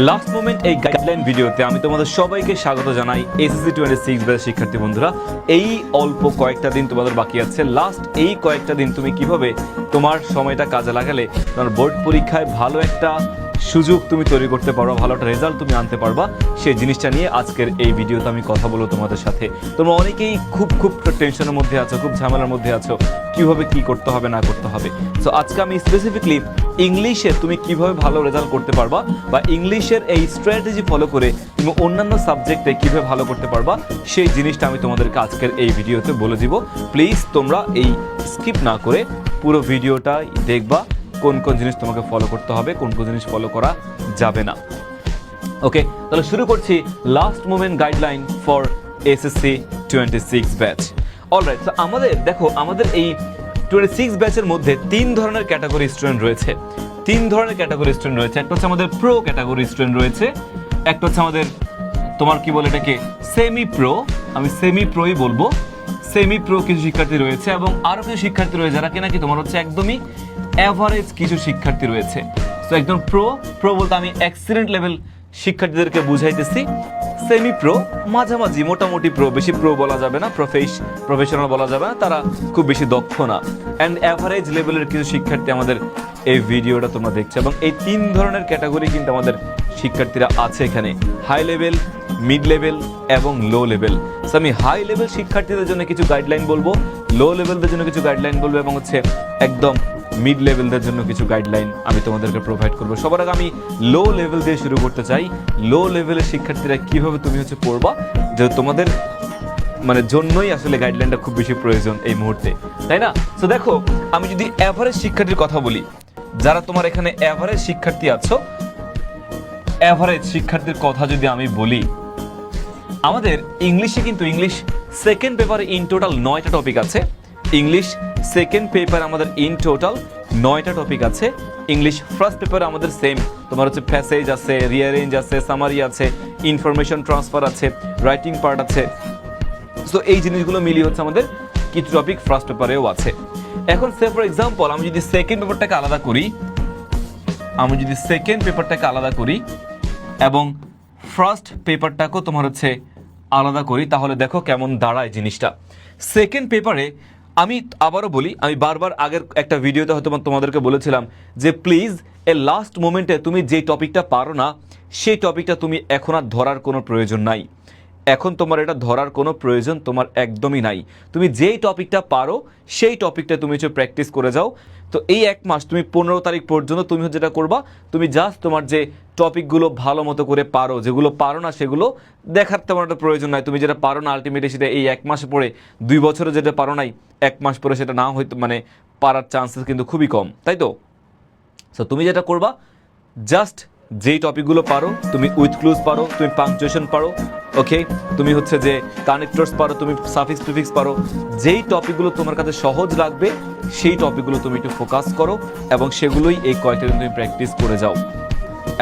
Last moment এই guideline ভিডিওতে আমি তোমাদের সবাইকে স্বাগত জানাই। এসএসসি 26 ব্যাচের শিক্ষার্থী বন্ধুরা, এই অল্প কয়েকটা দিন তোমাদের বাকি আছে। লাস্ট এই কয়েকটা দিন তুমি কিভাবে তোমার সময়টা কাজে লাগালে তোমার বোর্ড পরীক্ষায় ভালো একটা সুযোগ তুমি তৈরি করতে পারো, ভালো একটা রেজাল্ট তুমি আনতে পারবা, সেই জিনিসটা নিয়ে আজকের এই ভিডিওতে আমি কথা বলবো তোমাদের সাথে। তোমরা অনেকেই খুব টেনশনের মধ্যে আছো, খুব ঝামেলার মধ্যে আছো, কিভাবে কি করতে হবে না করতে হবে। সো আজকে আমি স্পেসিফিকলি ইংলিশে তুমি কিভাবে ভালো রেজাল্ট করতে পারবা বা ইংলিশের এই স্ট্র্যাটেজি ফলো করে তুমি অন্যান্য সাবজেক্টে কিভাবে ভালো করতে পারবা, সেই জিনিসটা আমি তোমাদেরকে আজকের এই ভিডিওতে বলে দিব। প্লিজ তোমরা এই স্কিপ না করে পুরো ভিডিওটা দেখবা, কোন কোন জিনিস তোমাকে ফলো করতে হবে, কোন কোন জিনিস ফলো করা যাবে না। ওকে, তাহলে শুরু করছি last moment guideline for SSC 26 batch. Alright, তো আমাদের এই 26 ব্যাচের মধ্যে তিন ধরনের ক্যাটাগরি স্টুডেন্ট রয়েছে। একটা হচ্ছে আমাদের প্রো ক্যাটাগরি স্টুডেন্ট রয়েছে, একটা হচ্ছে আমাদের তোমার কি বলে এটাকে সেমি প্রো, আমি সেমি প্রোই বলবো। সেমি প্রো কিছু শিক্ষার্থী রয়েছে এবং আরো কিছু শিক্ষার্থী রয়েছে যারা কিনা কি তোমার হচ্ছে একদমই অ্যাভারেজ কিছু শিক্ষার্থী রয়েছে। তো একদম প্রো বলতে আমি এক্সিলেন্ট লেভেল শিক্ষার্থীদেরকে বুঝাইতেছি। সেমি প্রো মাঝামাঝি, মোটামুটি প্রো, বেশি প্রো বলা যাবে না, প্রফেশনাল বলা যাবে না, তারা খুব বেশি দক্ষ না। অ্যান্ড অ্যাভারেজ লেভেলের কিছু শিক্ষার্থী আমাদের এই ভিডিওটা তোমরা দেখছো এবং এই তিন ধরনের ক্যাটাগরি কিন্তু আমাদের শিক্ষার্থীরা আছে এখানে, হাই লেভেল, মিড লেভেল এবং লো লেভেল। সো আমি হাই লেভেল শিক্ষার্থীদের জন্য কিছু গাইডলাইন বলবো, লো লেভেলদের জন্য কিছু গাইডলাইন বলবো এবং হচ্ছে একদম মিড লেভেলদের জন্য কিছু গাইডলাইন আমি তোমাদেরকে প্রোভাইড করবো। সবার আগে আমি লো লেভেল দিয়ে শুরু করতে চাই। লো লেভেলের শিক্ষার্থীরা কিভাবে তুমি হচ্ছে পড়বা, যে তোমাদের মানে জন্যই আসলে গাইডলাইনটা খুব বেশি প্রয়োজন এই মুহূর্তে, তাই না? সো দেখো, আমি যদি অ্যাভারেজ শিক্ষার্থীর কথা বলি, যারা তোমার এখানে অ্যাভারেজ শিক্ষার্থী আছো, অ্যাভারেজ শিক্ষার্থীর কথা যদি আমি বলি, আমাদের ইংলিশে কিন্তু ইংলিশ সেকেন্ড পেপারে ইন টোটাল 9টা টপিক আছে। ইংলিশ সেকেন্ড পেপার আমাদের ইন টোটাল 9টা টপিক আছে। ইংলিশ ফার্স্ট পেপারে আমাদের সেম তোমার হচ্ছে প্যাসেজ আছে, রিঅ্যারেঞ্জ আছে, সামারি আছে, ইনফরমেশন ট্রান্সফার আছে, রাইটিং পার্ট আছে। সো এই জিনিসগুলো মিলিয়ে হচ্ছে আমাদের কিছু টপিক ফার্স্ট পেপারেও আছে। এখন সে ফর এক্সাম্পল আমি যদি সেকেন্ড পেপারটাকে আলাদা করি এবং ফার্স্ট পেপারটাকেও তোমার হচ্ছে আলাদা করি, তাহলে দেখো কেমন দাঁড়ায় জিনিসটা। সেকেন্ড পেপারে আমি আবারও বলি, আমি বারবার আগের একটা ভিডিওতে হয়তো তোমাদেরকে বলেছিলাম যে প্লিজ লাস্ট মোমেন্টে তুমি যেই টপিকটা পারো না, সেই টপিকটা তুমি এখন আর ধরার কোনো প্রয়োজন নাই। এখন তোমার এটা ধরার কোনো প্রয়োজন তোমার একদমই নাই। তুমি যেই টপিকটা পারো সেই টপিকটা তুমি হচ্ছে প্র্যাকটিস করে যাও। তো এই এক মাস তুমি 15 তারিখ পর্যন্ত তুমি যেটা করবা, তুমি জাস্ট তোমার যে টপিকগুলো ভালো মতো করে পারো, যেগুলো পারো না সেগুলো দেখার তেমন একটা প্রয়োজন নাই। তুমি যেটা পারো না আলটিমেটলি সেটা এই এক মাসে পড়ে, 2 বছরে যেটা পারো নাই, 1 মাস পরে সেটা না হয়তো মানে পারার চান্সেস কিন্তু খুবই কম, তাই তো? সো তুমি যেটা করবা, জাস্ট যেই টপিকগুলো পারো, তুমি উইথ ক্লুজ পারো, তুমি পাংচুয়েশন পারো, ওকে, তুমি হচ্ছে যে কানেক্টরস পারো, তুমি সাফিক্স প্রিফিক্স পারো, যেই টপিকগুলো তোমার কাছে সহজ লাগবে সেই টপিকগুলো তুমি একটু ফোকাস করো এবং সেগুলোই এই কয়েকটা দিন তুমি প্র্যাকটিস করে যাও।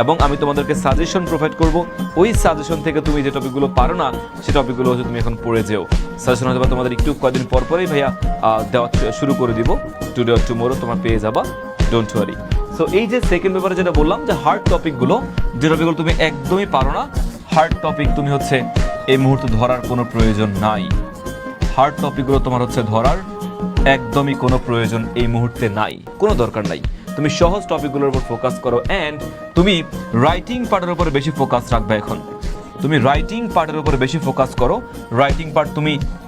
এবং আমি তোমাদেরকে সাজেশন প্রোভাইড করব, ওই সাজেশন থেকে তুমি যে টপিকগুলো পারো না সেই টপিকগুলো হচ্ছে তুমি এখন পড়ে যেও। সাজেশন হয়তো তোমাদের একটু কয়েকদিন পরেই ভাইয়া দেওয়া শুরু করে দিব, টুডে অর টুমোরো তোমার পেয়ে যাবা, ডোন্ট ওয়ারি। সো এই যে সেকেন্ড পেপারে যেটা বললাম যে হার্ড টপিকগুলো, যে টপিকগুলো তুমি একদমই পারো না, হার্ড টপিক তুমি হচ্ছে এই মুহূর্তে ধরার কোনো প্রয়োজন নাই। হার্ড টপিকগুলো তোমার হচ্ছে ধরার একদমই কোনো প্রয়োজন এই মুহূর্তে নাই, কোনো দরকার নাই। তুমি সহজ টপিকগুলোর উপর ফোকাস করো অ্যান্ড তুমি রাইটিং পার্টের উপর বেশি ফোকাস রাখবে। এখন তুমি রাইটিং পার্টের উপর বেশি ফোকাস করো। রাইটিং পার্ট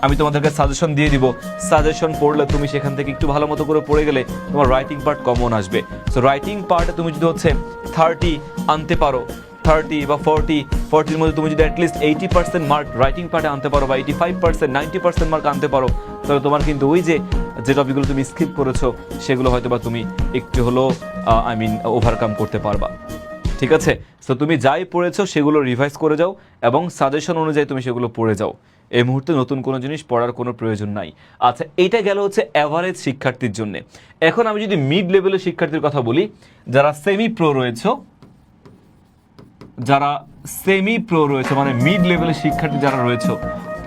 আমি তোমাদেরকে সাজেশন দিয়ে দিব, সাজেশন পড়লে তুমি সেখান থেকে একটু ভালো মতো করে পড়ে গেলে তোমার রাইটিং পার্ট কমন আসবে। সো রাইটিং পার্টে তুমি যদি হচ্ছে 30 আনতে পারো, 30 বা 40-40-র মধ্যে তুমি যদি অ্যাটলিস্ট 80% মার্ক রাইটিং পার্টে আনতে পারো বা 85% 90% মার্ক আনতে পারো, তাহলে তোমার কিন্তু ওই যে টপিকগুলো তুমি স্কিপ করেছো সেগুলো হয়তো বা তুমি একটু হলো ওভারকাম করতে পারবা। ঠিক আছে? সো তুমি যাই পড়েছো সেগুলো রিভাইজ করে যাও এবং সাজেশন অনুযায়ী তুমি সেগুলো পড়ে যাও। এই মুহূর্তে নতুন কোনো জিনিস পড়ার কোনো প্রয়োজন নাই। আচ্ছা, এইটা গেল হচ্ছে অ্যাভারেজ শিক্ষার্থীর জন্য। এখন আমি যদি মিড লেভেলের শিক্ষার্থীর কথা বলি, যারা সেমি প্রো রয়েছে, মানে মিড লেভেলের শিক্ষার্থী যারা রয়েছে,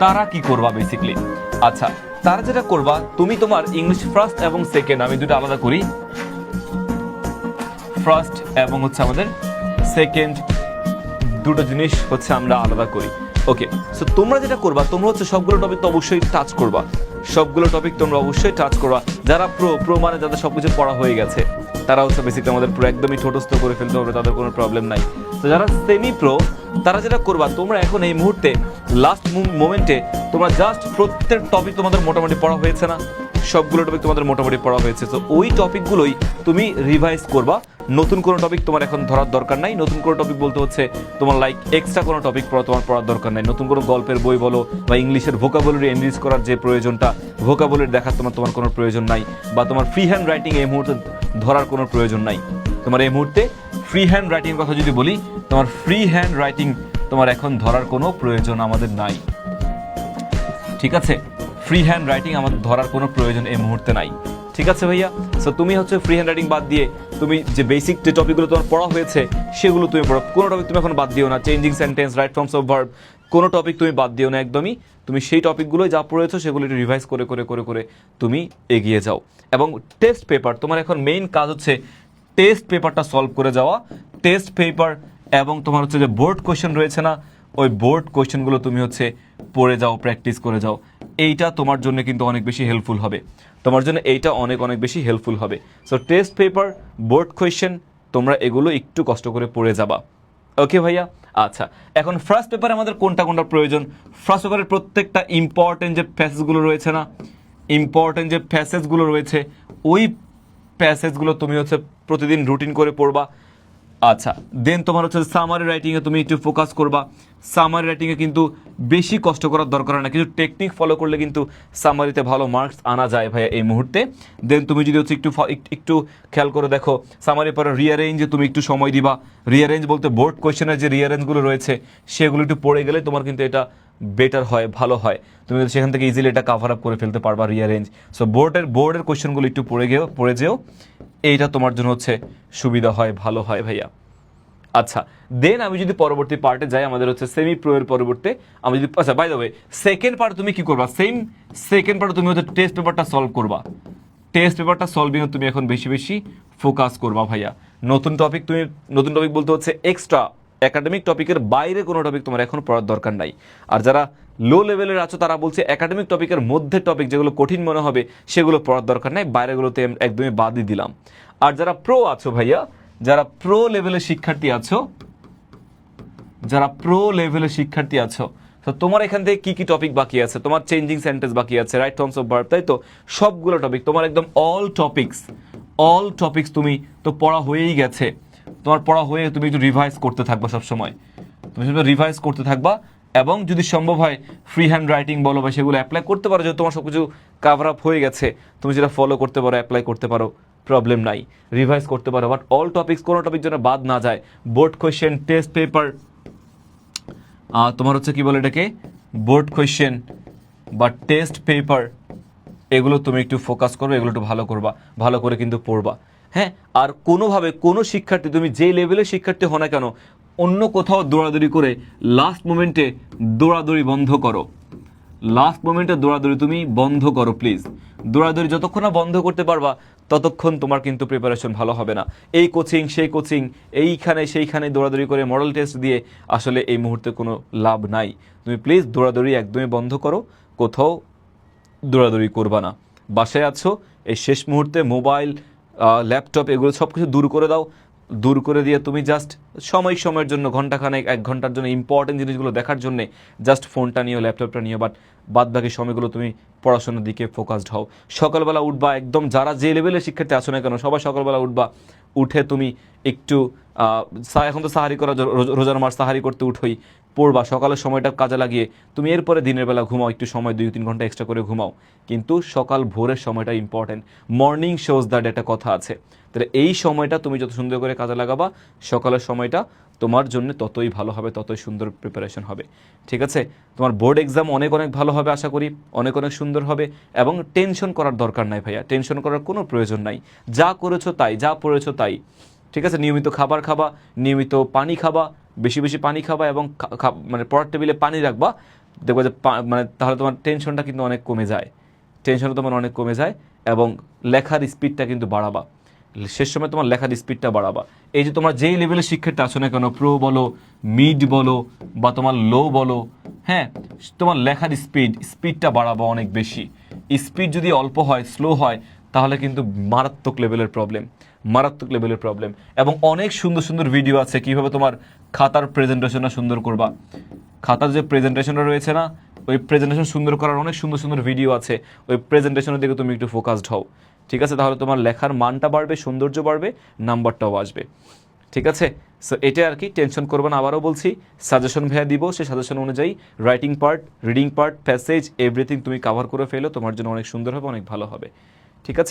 তারা কি করবা বেসিক্যালি? আচ্ছা, তারা যেটা করবা, তুমি তোমার ইংলিশ ফার্স্ট এবং সেকেন্ড, আমি দুটো আলাদা করি, ফার্স্ট এবং হচ্ছে আমাদের সেকেন্ড দুটো জিনিস হচ্ছে আমরা আলাদা করি। ওকে, সো তোমরা যেটা করবা, তোমরা হচ্ছে সবগুলো টপিক তো অবশ্যই টাচ করবা, সবগুলো টপিক তোমরা অবশ্যই টাচ করবা। যারা প্রো মানে যাদের সবকিছু পড়া হয়ে গেছে, তারা হচ্ছে বেসিকলি আমাদের পুরো একদমই ঠোঁটস্থ করে ফেলতে হবে, তাদের কোনো প্রবলেম নাই। তো যারা সেমি প্রো, তারা যেটা করবা, তোমরা এখন এই মুহূর্তে লাস্ট মোমেন্টে তোমরা জাস্ট প্রত্যেক টপিক তোমাদের মোটামুটি পড়া হয়েছে না, সবগুলো টপিক তোমাদের মোটামুটি পড়া হয়েছে, তো ওই টপিকগুলোই তুমি রিভাইজ করবা। নতুন কোনো টপিক তোমার এখন ধরার দরকার নাই। নতুন কোনো টপিক বলতে হচ্ছে তোমার লাইক এক্সট্রা কোনো টপিক তোমার পড়ার দরকার নাই। নতুন কোনো গল্পের বই বলো বা ইংলিশের ভোকাবুলারি এনরিচ করার যে প্রয়োজনটা, ভোকাবুলারি দেখার তোমার কোনো প্রয়োজন নাই, বা তোমার ফ্রি হ্যান্ড রাইটিং এই মুহূর্তে ধরার কোনো প্রয়োজন নাই। তোমার এই মুহূর্তে ফ্রি হ্যান্ড রাইটিং কথা যদি বলি, তোমার ফ্রি হ্যান্ড রাইটিং তোমার এখন ধরার কোনো প্রয়োজন আমাদের নাই। ঠিক আছে, ফ্রি হ্যান্ড রাইটিং আমাদের ধরার কোনো প্রয়োজন এই মুহূর্তে নাই। ঠিক আছে ভাইয়া, সো তুমি হচ্ছে ফ্রি হ্যান্ড রাইটিং বাদ দিয়ে তুমি যে বেসিক যে টপিকগুলো তোমার পড়া হয়েছে সেগুলো তুমি পড়ো। কোনো টপিক তুমি এখন বাদ দিও না। Changing sentence, right forms of verb, কোনো টপিক তুমি বাদ দিও না একদমই। তুমি সেই টপিকগুলো যা পড়েছো সেগুলো একটু রিভাইজ করে করে করে করে তুমি এগিয়ে যাও। এবং টেস্ট পেপার, তোমার এখন মেইন কাজ হচ্ছে টেস্ট পেপারটা সলভ করে যাওয়া। টেস্ট পেপার এবং তোমার হচ্ছে যে বোর্ড কোয়েশ্চেন রয়েছে না, ওই বোর্ড কোয়েশ্চেনগুলো তুমি হচ্ছে পড়ে যাও, প্র্যাকটিস করে যাও। এইটা তোমার জন্য কিন্তু অনেক বেশি হেল্পফুল হবে, তোমার জন্য এইটা অনেক অনেক বেশি হেল্পফুল হবে। So test paper, board question, তোমরা এগুলো একটু কষ্ট করে পড়ে যাবা। ওকে ভাইয়া, আচ্ছা এখন ফার্স্ট পেপারে আমাদের কোনটা কোনটা প্রয়োজন? ফার্স্ট পেপারের প্রত্যেকটা ইম্পর্টেন্ট যে প্যাসেজগুলো রয়েছে না, ইম্পর্টেন্ট যে প্যাসেজগুলো রয়েছে, ওই প্যাসেজগুলো তুমি হচ্ছে প্রতিদিন রুটিন করে পড়বা। আচ্ছা, দেন তোমার হচ্ছে সামারি রাইটিংয়ে তুমি একটু ফোকাস করবা। সামারি রাইটিংয়ে কিন্তু বেশি কষ্ট করার দরকার হয় না, কিছু টেকনিক ফলো করলে কিন্তু সামারিতে ভালো মার্কস আনা যায় ভাইয়া এই মুহূর্তে। দেন তুমি যদি হচ্ছে একটু খেয়াল করে দেখো, সামারির পরে রিয়ারেঞ্জে তুমি একটু সময় দিবা। রিয়ারেঞ্জ বলতে বোর্ড কোয়েশ্চেনের যে রিয়ারেঞ্জগুলো রয়েছে সেগুলো একটু পড়ে গেলে তোমার কিন্তু এটা বেটার হয়, ভালো হয়, তুমি সেখান থেকে ইজিলি এটা কাভার আপ করে ফেলতে পারবা রিয়ারেঞ্জ। সো বোর্ডের কোয়েশ্চেনগুলো একটু পড়ে যেও, এইটা তোমার জন্য হচ্ছে সুবিধা হয়, ভালো হয় ভাইয়া। আচ্ছা, দেন আমি যদি পরবর্তী পার্টে যাই, আমাদের হচ্ছে সেমি প্রো এর পরবর্তী আমি যদি, আচ্ছা by the way, second part তুমি কি করবা? সেকেন্ড পার্টে তুমি হচ্ছে টেস্ট পেপারটা সলভ করবা। টেস্ট পেপারটা সলভিংয়ে তুমি এখন বেশি বেশি ফোকাস করবা ভাইয়া। নতুন টপিক বলতে হচ্ছে এক্সট্রা একাডেমিক টপিকের বাইরে কোনো টপিক তোমার এখন পড়ার দরকার নাই। আর যারা লো লেভেলের আছো তারা বলছে একাডেমিক টপিকের মধ্যে টপিক যেগুলো কঠিন মনে হবে সেগুলো পড়ার দরকার নাই, বাইরেগুলোতে একদমই বাদই দিলাম। আর যারা প্রো আছো ভাইয়া, যারা প্রো লেভেলের শিক্ষার্থী আছো, তো তোমার এখান থেকে কি কি টপিক বাকি আছে? তোমার চেঞ্জিং সেন্টেন্স বাকি আছে, রাইট ফর্মস অফ ভার্ব, তাই তো? সবগুলো টপিক তোমার একদম অল টপিকস তুমি তো পড়া হয়েই গেছে। তোমার পড়া হয়ে তুমি একটু রিভাইজ করতে থাকবা সবসময়, তুমি রিভাইজ করতে থাকবা। এবং যদি সম্ভব হয় ফ্রি হ্যান্ড রাইটিং বলো বা সেগুলো অ্যাপ্লাই করতে পারো, যেহেতু তোমার সব কিছু কাভার আপ হয়ে গেছে, তুমি যেটা ফলো করতে পারো, অ্যাপ্লাই করতে পারো, প্রবলেম নাই, রিভাইজ করতে পারো। বাট অল টপিকস, কোনো টপিক যেন বাদ না যায়। বোর্ড কোয়েশ্চেন, টেস্ট পেপার, তোমার হচ্ছে কি বলে এটাকে, বোর্ড কোয়েশ্চেন বা টেস্ট পেপার, এগুলো তুমি একটু ফোকাস করবে, এগুলো একটু ভালো করবা, ভালো করে কিন্তু পড়বা। হ্যাঁ, আর কোনোভাবে কোনো শিক্ষার্থী, তুমি যে লেভেলের শিক্ষার্থী হও না কেন, অন্য কোথাও দৌড়াদৌড়ি করে লাস্ট মোমেন্টে দৌড়াদৌড়ি বন্ধ করো। লাস্ট মোমেন্টে দৌড়াদৌড়ি তুমি বন্ধ করো প্লিজ। দৌড়াদৌড়ি যতক্ষণ না বন্ধ করতে পারবা ততক্ষণ তোমার কিন্তু প্রিপারেশন ভালো হবে না। এই কোচিং সেই কোচিং, সেইখানে দৌড়াদৌড়ি করে মডেল টেস্ট দিয়ে আসলে এই মুহূর্তে কোনো লাভ নাই। তুমি প্লিজ দৌড়াদৌড়ি একদমই বন্ধ করো, কোথাও দৌড়াদৌড়ি করবা না। বাসায় আছো, এই শেষ মুহূর্তে মোবাইল, ল্যাপটপ, এগুলো সব কিছু দূর করে দাও। দূর করে দিয়ে তুমি জাস্ট সময়ের জন্য, ঘন্টাখানেক 1 ঘন্টার জন্য ইম্পর্টেন্ট জিনিসগুলো দেখার জন্য জাস্ট ফোনটা নিও, ল্যাপটপটা নিও, বাদ বাকি সময়গুলো তুমি পড়াশোনার দিকে ফোকাসড হও। সকালবেলা উঠবা, একদম যারা যে লেভেলের শিক্ষার্থী আসো না কেন সবাই সকালবেলা উঠবা, উঠে তুমি একটু এখন তো সাহারি করা, রোজার মাস সাহারি করতে উঠোই, পড়বা, সকালের সময়টা কাজে লাগিয়ে তুমি এরপরে দিনের বেলা ঘুমাও, একটু সময় 2-3 ঘন্টা এক্সট্রা করে ঘুমাও। কিন্তু সকাল ভোরের সময়টা ইম্পর্টেন্ট, মর্নিং শোজ দ্যাট একটা কথা আছে। তাহলে এই সময়টা তুমি যত সুন্দর করে কাজে লাগাবা, সকালের সময়টা তোমার জন্য ততই ভালো হবে, ততই সুন্দর প্রিপারেশন হবে। ঠিক আছে, তোমার বোর্ড এক্সাম অনেক ভালো হবে আশা করি, অনেক সুন্দর হবে। এবং টেনশন করার দরকার নাই ভাইয়া, টেনশন করার কোনো প্রয়োজন নাই। যা করেছো তাই, যা পড়েছো তাই। ঠিক আছে, নিয়মিত খাবার খাবা, নিয়মিত পানি খাবা, বেশি বেশি পানি খাবা, এবং মানে পড়ার টেবিলে পানি রাখবা। দেখবা যে মানে তাহলে তোমার টেনশনটা কিন্তু অনেক কমে যায়, এবং লেখার স্পিডটা কিন্তু বাড়াবা। শেষ সময় তোমার লেখার স্পিডটা বাড়াবা। এই যে তোমার যেই লেভেলের শিক্ষার্থী আছো না কেন, প্রো বলো, মিড বলো বা তোমার লো বলো, হ্যাঁ, তোমার লেখার স্পিডটা বাড়াবো অনেক বেশি। স্পিড যদি অল্প হয়, স্লো হয়, তাহলে কিন্তু মারাত্মক লেভেলের প্রবলেম। এবং অনেক সুন্দর সুন্দর ভিডিও আছে কীভাবে তোমার খাতার প্রেজেন্টেশনটা সুন্দর করবা। খাতার যে প্রেজেন্টেশনটা রয়েছে না, ওই প্রেজেন্টেশন সুন্দর করার অনেক সুন্দর সুন্দর ভিডিও আছে। ওই প্রেজেন্টেশনের দিকে তুমি একটু ফোকাসড হও, ঠিক আছে? তাহলে তোমার লেখার মানটা বাড়বে, সৌন্দর্য বাড়বে, নাম্বারটাও আসবে, ঠিক আছে? সো এটা আর কি, টেনশন করবে না। আবারও বলছি, সাজেশন ভাইয়া দিব, সেই সাজেশন অনুযায়ী writing part, reading part, passage, everything তুমি কাভার করে ফেলো, তোমার জন্য অনেক সুন্দর হবে, অনেক ভালো হবে, ঠিক আছে?